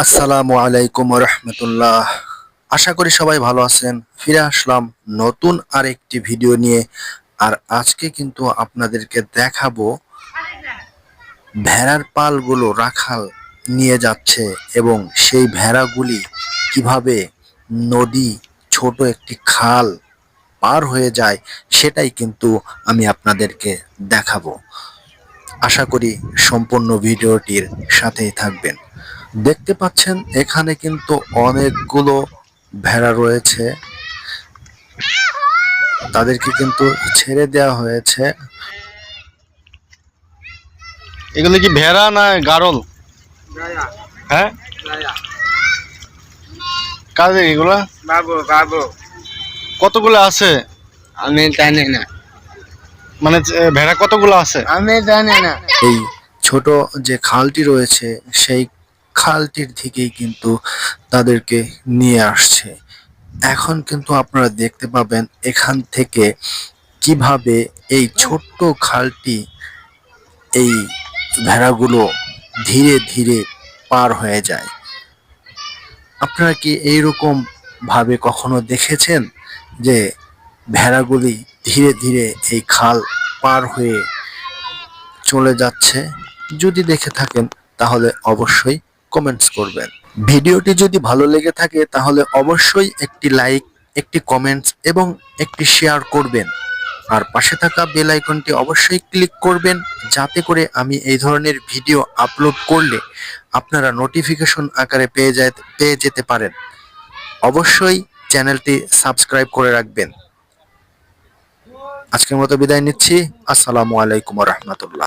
আসসালামু আলাইকুম রহমতুল্লাহ। আশা করি সবাই ভালো আছেন। ফিরে আসলাম নতুন আরেকটি ভিডিও নিয়ে। আর আজকে কিন্তু আপনাদেরকে দেখাবো ভেড়ার পালগুলো রাখাল নিয়ে যাচ্ছে এবং সেই ভেড়াগুলি কিভাবে নদী, ছোট একটি খাল পার হয়ে যায় সেটাই কিন্তু আমি আপনাদেরকে দেখাবো। আশা করি সম্পূর্ণ ভিডিওটির সাথেই থাকবেন। দেখতে পাচ্ছেন এখানে কিন্তু অনেকগুলো ভেড়া রয়েছে, তাদেরকে কিন্তু ছেড়ে দেওয়া হয়েছে। এগুলো কি ভেড়া না গাড়ল? হ্যাঁ, কাজে এগুলা বাবু বাবু কতগুলো আছে? আমি জানি না, মানে ভেড়া কতগুলো আছে? আমি জানি না। এই ছোট যে খালটি রয়েছে সেই খালটির দিকেই কিন্তু তাদেরকে নিয়ে আসছে। এখন কিন্তু আপনারা দেখতে পাবেন এখান থেকে কিভাবে এই ছোট্ট খালটি এই ভেড়াগুলো ধীরে ধীরে পার হয়ে যায়। আপনারা কি এইরকম ভাবে কখনো দেখেছেন যে ভেড়াগুলি ধীরে ধীরে এই খাল পার হয়ে চলে যাচ্ছে? যদি দেখে থাকেন তাহলে অবশ্যই কমেন্টস করবেন। ভিডিওটি যদি ভালো লেগে থাকে তাহলে অবশ্যই একটি লাইক, একটি কমেন্টস এবং একটি শেয়ার করবেন। আর পাশে থাকা বেল আইকনটি অবশ্যই ক্লিক করবেন, যাতে করে আমি এই ধরনের ভিডিও আপলোড করলে আপনারা নোটিফিকেশন আকারে পেয়ে যেতে পারেন। অবশ্যই চ্যানেলটি সাবস্ক্রাইব করে রাখবেন। আজকের মতো বিদায় নিচ্ছি। আসসালামু আলাইকুম রহমতুল্লাহ।